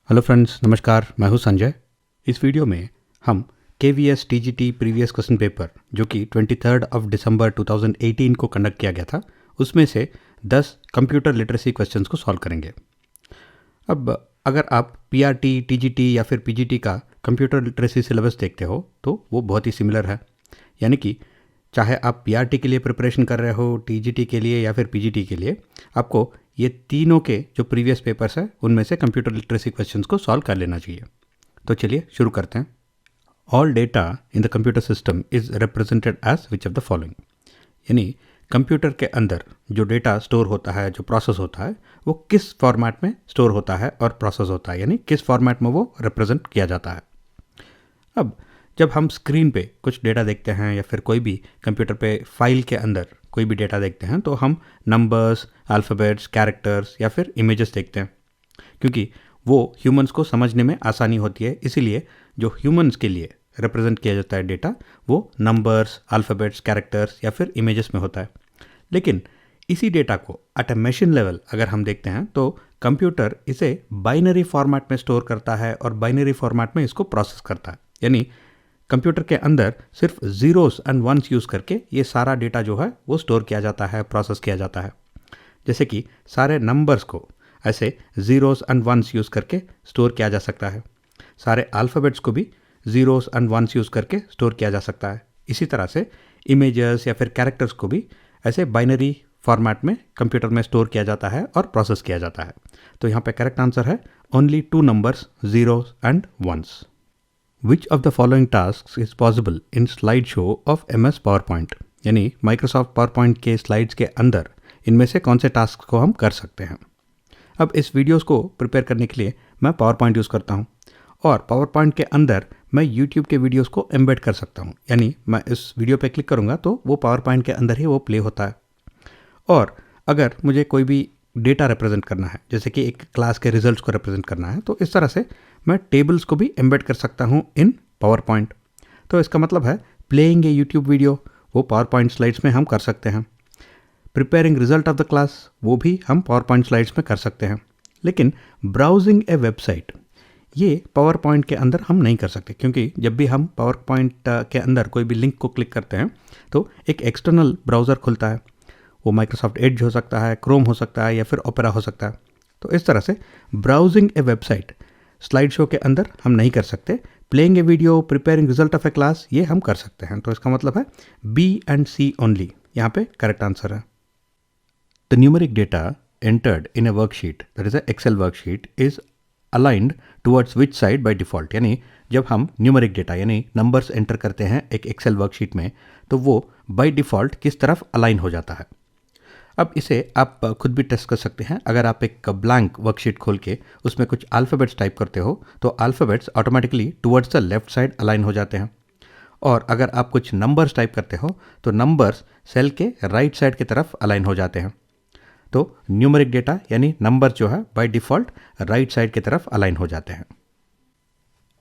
Hello friends, नमस्कार। मैं हूं संजय। इस वीडियो में हम KVS TGT previous question paper जो कि 23 दिसंबर 2018 को कंडक्ट किया गया था, उसमें से 10 कंप्यूटर लिटरेसी क्वेश्चंस को सॉल्व करेंगे। अब अगर आप PRT, TGT या फिर PGT का कंप्यूटर लिटरेसी सिलेबस देखते हो तो वो बहुत ही सिमिलर है। यानी कि चाहे आप PRT के लिए प्रिपरेशन कर रहे हो, TGT के लिए या फिर PGT के लिए, आपको ये तीनों के जो प्रीवियस पेपर्स है उनमें से कंप्यूटर लिटरेसी क्वेश्चंस को सॉल्व कर लेना चाहिए। तो चलिए शुरू करते हैं। All data in the computer system is represented as which of the following. यानी कंप्यूटर के अंदर जो डेटा स्टोर होता है, जो प्रोसेस होता है, वो किस फॉर्मेट में स्टोर होता है और प्रोसेस होता है, यानी किस फॉर्मेट में वो रिप्रेजेंट किया जाता है। अब जब हम स्क्रीन पे कुछ डेटा देखते हैं या फिर कोई भी कंप्यूटर पे फाइल के अंदर कोई भी डेटा देखते हैं तो हम नंबर्स, अल्फ़ाबेट्स, कैरेक्टर्स या फिर इमेजेस देखते हैं, क्योंकि वो ह्यूमंस को समझने में आसानी होती है। इसीलिए जो ह्यूमंस के लिए रिप्रेजेंट किया जाता है डेटा, वो नंबर्स, अल्फ़ाबेट्स, कैरेक्टर्स या फिर इमेजेस में होता है। लेकिन इसी डेटा को एट अ मशीन लेवल अगर हम देखते हैं तो कंप्यूटर इसे बाइनरी फॉर्मेट में स्टोर करता है और बाइनरी फॉर्मेट में इसको प्रोसेस करता है। यानी कंप्यूटर के अंदर सिर्फ ज़ीरोस एंड वंस यूज़ करके ये सारा डेटा जो है वो स्टोर किया जाता है, प्रोसेस किया जाता है। जैसे कि सारे नंबर्स को ऐसे ज़ीरोस एंड वंस यूज़ करके स्टोर किया जा सकता है, सारे अल्फ़ाबेट्स को भी ज़ीरोस एंड वंस यूज़ करके स्टोर किया जा सकता है। इसी तरह से इमेजेस या फिर कैरेक्टर्स को भी ऐसे बाइनरी फॉर्मेट में कंप्यूटर में स्टोर किया जाता है और प्रोसेस किया जाता है। तो यहाँ पे करेक्ट आंसर है only 2 numbers, zeros and ones. Which of the following tasks is possible in slideshow of MS PowerPoint? यानी Microsoft PowerPoint के स्लाइड्स के अंदर इनमें से कौन से टास्क को हम कर सकते हैं। अब इस वीडियोस को प्रिपेयर करने के लिए मैं PowerPoint यूज़ करता हूँ और PowerPoint के अंदर मैं YouTube के वीडियोस को एम्बेड कर सकता हूँ। यानी मैं इस वीडियो पे क्लिक करूँगा तो वो PowerPoint के अंदर ही वो प्ले होता है। और अगर मुझे कोई भी डेटा रिप्रेजेंट करना है, जैसे कि एक क्लास के रिजल्ट्स को रिप्रेजेंट करना है, तो इस तरह से मैं टेबल्स को भी एम्बेड कर सकता हूँ इन पावरपॉइंट। तो इसका मतलब है प्लेइंग ए यूट्यूब वीडियो, वो पावरपॉइंट स्लाइड्स में हम कर सकते हैं। Preparing result of the class, वो भी हम पावरपॉइंट स्लाइड्स में कर सकते हैं। लेकिन ब्राउजिंग ए वेबसाइट, ये पावर पॉइंट के अंदर हम नहीं कर सकते, क्योंकि जब भी हम पावर पॉइंट के अंदर कोई भी लिंक को क्लिक करते हैं तो एक एक्सटर्नल ब्राउज़र खुलता है। वो माइक्रोसॉफ्ट एज हो सकता है, क्रोम हो सकता है या फिर ओपेरा हो सकता है। तो इस तरह से ब्राउजिंग ए वेबसाइट स्लाइड शो के अंदर हम नहीं कर सकते। Playing a video, preparing result of A class, ये हम कर सकते हैं। तो इसका मतलब है बी एंड सी ओनली यहाँ पे करेक्ट आंसर है। The numeric data entered in a worksheet, that is a Excel worksheet, is aligned towards which side by default. यानी जब हम न्यूमेरिक डेटा यानी नंबर्स एंटर करते हैं एक एक्सेल वर्कशीट में तो वो बाय डिफ़ॉल्ट किस तरफ अलाइन हो जाता है। अब इसे आप खुद भी टेस्ट कर सकते हैं। अगर आप एक ब्लैंक वर्कशीट खोल के उसमें कुछ अल्फ़ाबेट्स टाइप करते हो तो alphabets automatically towards the left side align हो जाते हैं। और अगर आप कुछ नंबर्स टाइप करते हो तो नंबर्स सेल के राइट साइड की तरफ अलाइन हो जाते हैं। तो न्यूमेरिक डेटा यानी नंबर जो है बाय डिफ़ॉल्ट राइट साइड की तरफ अलाइन हो जाते हैं।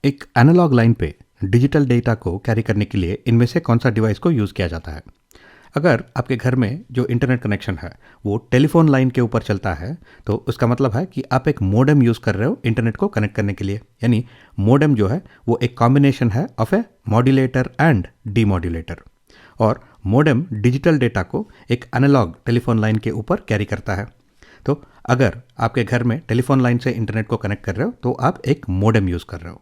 एक एनालॉग लाइन पे डिजिटल डेटा को कैरी करने के लिए इनमें से कौन सा डिवाइस को यूज़ किया जाता है। अगर आपके घर में जो इंटरनेट कनेक्शन है वो टेलीफोन लाइन के ऊपर चलता है तो उसका मतलब है कि आप एक मोडेम यूज़ कर रहे हो इंटरनेट को कनेक्ट करने के लिए। यानी मोडेम जो है वो एक कॉम्बिनेशन है of A modulator and demodulator, और मोडेम डिजिटल डेटा को एक एनालॉग टेलीफोन लाइन के ऊपर कैरी करता है। तो अगर आपके घर में टेलीफोन लाइन से इंटरनेट को कनेक्ट कर रहे हो तो आप एक मोडेम यूज़ कर रहे हो।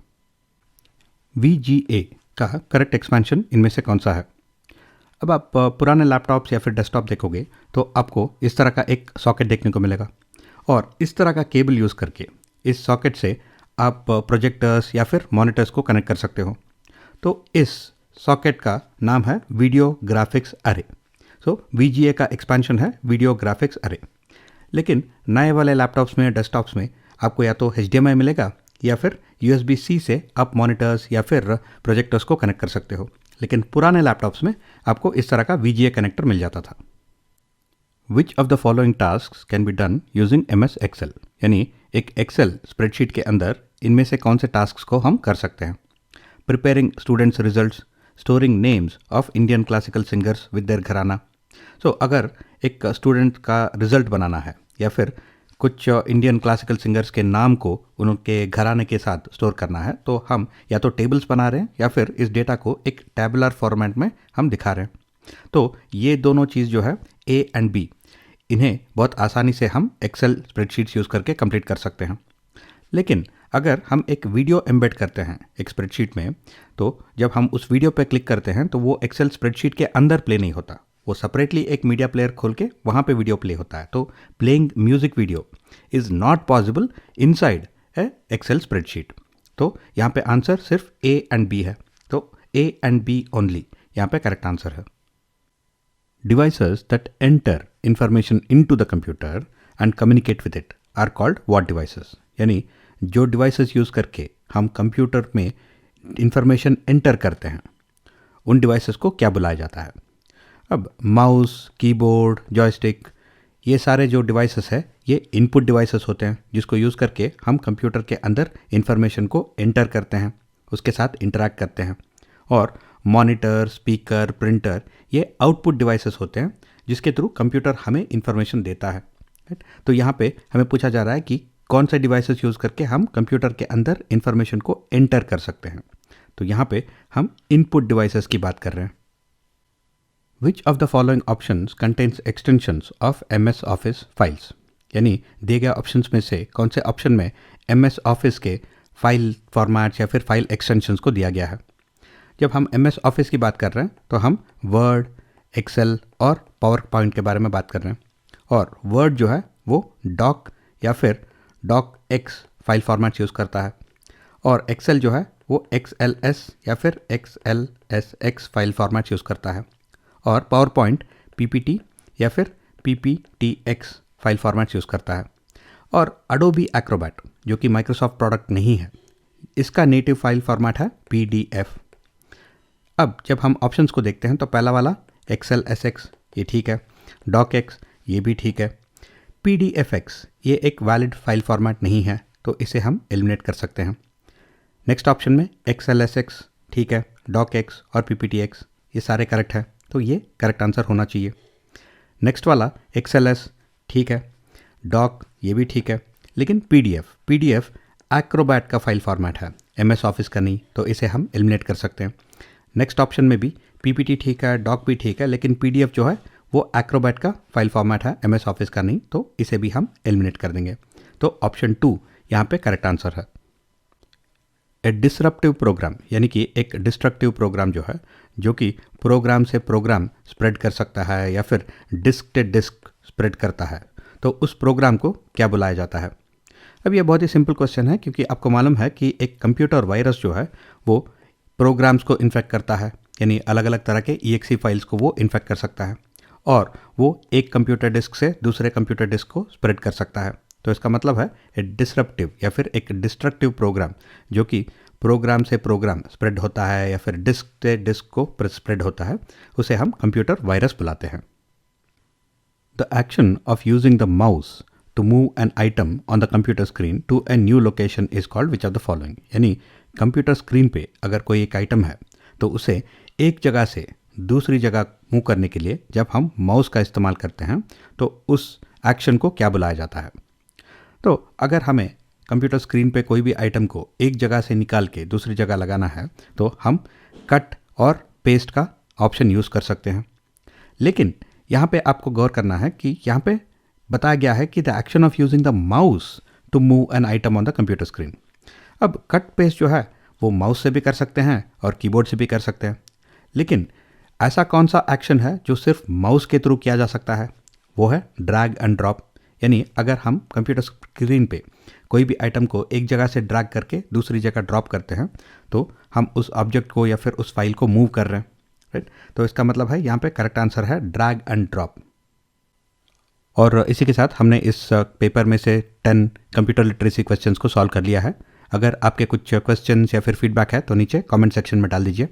VGA का करेक्ट एक्सपेंशन इनमें से कौन सा है। अब आप पुराने लैपटॉप्स या फिर डेस्कटॉप देखोगे तो आपको इस तरह का एक सॉकेट देखने को मिलेगा, और इस तरह का केबल यूज़ करके इस सॉकेट से आप प्रोजेक्टर्स या फिर मॉनिटर्स को कनेक्ट कर सकते हो। तो इस सॉकेट का नाम है वीडियो ग्राफिक्स अरे। सो VGA का एक्सपेंशन है वीडियो ग्राफिक्स अरे। लेकिन नए वाले लैपटॉप्स में, डेस्कटॉप्स में आपको या तो HDMI मिलेगा या फिर USB-C से आप मॉनिटर्स या फिर प्रोजेक्टर्स को कनेक्ट कर सकते हो। लेकिन पुराने लैपटॉप्स में आपको इस तरह का VGA कनेक्टर मिल जाता था। विच of the following task can be done using MS Excel, यानी एक एक्सेल स्प्रेडशीट के अंदर इनमें से कौन से टास्क को हम कर सकते हैं। Preparing students results, storing names of Indian classical singers with their घराना। सो अगर एक स्टूडेंट का रिजल्ट बनाना है या फिर कुछ इंडियन क्लासिकल सिंगर्स के नाम को उनके घराने के साथ स्टोर करना है, तो हम या तो टेबल्स बना रहे हैं या फिर इस डेटा को एक टैबुलर फॉर्मेट में हम दिखा रहे हैं। तो ये दोनों चीज़ जो है ए एंड बी, इन्हें बहुत आसानी से हम एक्सेल स्प्रेडशीट्स यूज़ करके कंप्लीट कर सकते हैं। लेकिन अगर हम एक वीडियो एम्बेड करते हैं एक स्प्रेडशीट में, तो जब हम उस वीडियो पर क्लिक करते हैं तो वो एक्सेल स्प्रेडशीट के अंदर प्ले नहीं होता, वो सेपरेटली एक मीडिया प्लेयर खोल के वहाँ पे वीडियो प्ले होता है। तो playing music video is not possible inside a Excel spreadsheet. तो यहाँ पे आंसर सिर्फ ए एंड बी है, तो ए एंड बी ओनली यहाँ पे करेक्ट आंसर है। Devices that enter information into the computer and communicate with it are called what devices, यानी जो डिवाइसेस यूज़ करके हम कंप्यूटर में इंफॉर्मेशन एंटर करते हैं उन डिवाइसेस को क्या बुलाया जाता है। अब माउस, कीबोर्ड, जॉयस्टिक, ये सारे जो डिवाइसेस है ये इनपुट डिवाइसेस होते हैं जिसको यूज़ करके हम कंप्यूटर के अंदर इंफॉर्मेशन को एंटर करते हैं, उसके साथ इंटरैक्ट करते हैं। और मॉनिटर, स्पीकर, प्रिंटर ये आउटपुट डिवाइसेस होते हैं जिसके थ्रू कंप्यूटर हमें इंफॉर्मेशन देता है। तो यहाँ पे हमें पूछा जा रहा है कि कौन से डिवाइसेस यूज़ करके हम कंप्यूटर के अंदर इंफॉर्मेशन को एंटर कर सकते हैं। तो यहाँ पे हम इनपुट डिवाइसेस की बात कर रहे हैं। Which of the following options contains extensions of MS Office files? यानी दिए गए ऑप्शंस में से कौन से ऑप्शन में MS Office के फाइल फॉर्मेट्स या फिर फाइल एक्सटेंशंस को दिया गया है। जब हम MS Office की बात कर रहे हैं तो हम वर्ड, एक्सेल और पावर पॉइंट के बारे में बात कर रहे हैं। और वर्ड जो है वो डॉक या फिर doc x file formats use करता है, और एक्सेल जो है वो XLS या फिर XLSX फाइल फॉर्मेट्स यूज़ करता है, और पावर पॉइंट PPT या फिर PPTX फाइल फॉर्मेट्स यूज़ करता है। और अडोबी एक्रोबैट जो कि माइक्रोसॉफ्ट प्रोडक्ट नहीं है, इसका नेटिव फाइल फॉर्मेट है PDF। अब जब हम ऑप्शंस को देखते हैं तो पहला वाला XLSX ये ठीक है, DocX ये भी ठीक है, PDFX ये एक वैलिड फाइल फॉर्मेट नहीं है तो इसे हम एलिमिनेट कर सकते हैं। नेक्स्ट ऑप्शन में XLSX ठीक है, DocX और PPTX ये सारे करेक्ट है, तो ये करेक्ट आंसर होना चाहिए। नेक्स्ट वाला XLS ठीक है, डॉक ये भी ठीक है, लेकिन PDF एक्रोबैट का फाइल फॉर्मेट है, MS ऑफिस का नहीं, तो इसे हम एलिमिनेट कर सकते हैं। नेक्स्ट ऑप्शन में भी PPT ठीक है, डॉक भी ठीक है, लेकिन PDF जो है वो एक्रोबैट का फाइल फॉर्मेट है, MS ऑफिस का नहीं, तो इसे भी हम एलिमिनेट कर देंगे। तो ऑप्शन 2 यहाँ पे करेक्ट आंसर है। ए डिसरप्टिव प्रोग्राम यानी कि एक डिस्ट्रक्टिव प्रोग्राम जो है, जो कि प्रोग्राम से प्रोग्राम स्प्रेड कर सकता है या फिर डिस्क से डिस्क स्प्रेड करता है, तो उस प्रोग्राम को क्या बुलाया जाता है। अब ये बहुत ही सिंपल क्वेश्चन है, क्योंकि आपको मालूम है कि एक कंप्यूटर वायरस जो है वो प्रोग्राम्स को इन्फेक्ट करता है, यानी अलग अलग तरह के EXE फाइल्स को वो इन्फेक्ट कर सकता है, और वो एक कंप्यूटर डिस्क से दूसरे कंप्यूटर डिस्क को स्प्रेड कर सकता है। तो इसका मतलब है ए डिसरप्टिव या फिर एक डिस्ट्रक्टिव प्रोग्राम जो कि प्रोग्राम से प्रोग्राम स्प्रेड होता है या फिर डिस्क से डिस्क को स्प्रेड होता है, उसे हम कंप्यूटर वायरस बुलाते हैं। The action of using the mouse to move an item on the computer screen to a new location is called which of the following, यानी कंप्यूटर स्क्रीन पे अगर कोई एक आइटम है तो उसे एक जगह से दूसरी जगह मूव करने के लिए जब हम माउस का इस्तेमाल करते हैं तो उस एक्शन को क्या बुलाया जाता है। तो अगर हमें कंप्यूटर स्क्रीन पे कोई भी आइटम को एक जगह से निकाल के दूसरी जगह लगाना है तो हम कट और पेस्ट का ऑप्शन यूज़ कर सकते हैं। लेकिन यहाँ पे आपको गौर करना है कि यहाँ पे बताया गया है कि the action of using the mouse to move an item on the computer screen. अब कट पेस्ट जो है वो माउस से भी कर सकते हैं और कीबोर्ड से भी कर सकते हैं, लेकिन ऐसा कौन सा एक्शन है जो सिर्फ माउस के थ्रू किया जा सकता है, वो है ड्रैग एंड ड्रॉप। यानी अगर हम कंप्यूटर स्क्रीन पे कोई भी आइटम को एक जगह से ड्रैग करके दूसरी जगह ड्रॉप करते हैं तो हम उस ऑब्जेक्ट को या फिर उस फाइल को मूव कर रहे हैं, राइट। तो इसका मतलब है यहाँ पे करेक्ट आंसर है ड्रैग एंड ड्रॉप। और इसी के साथ हमने इस पेपर में से 10 कंप्यूटर लिटरेसी क्वेश्चंस को सॉल्व कर लिया है। अगर आपके कुछ क्वेश्चंस या फिर फीडबैक है तो नीचे कमेंट सेक्शन में डाल दीजिए।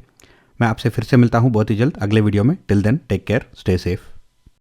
मैं आपसे फिर से मिलता हूँ बहुत ही जल्द अगले वीडियो में। Till then take care, stay safe.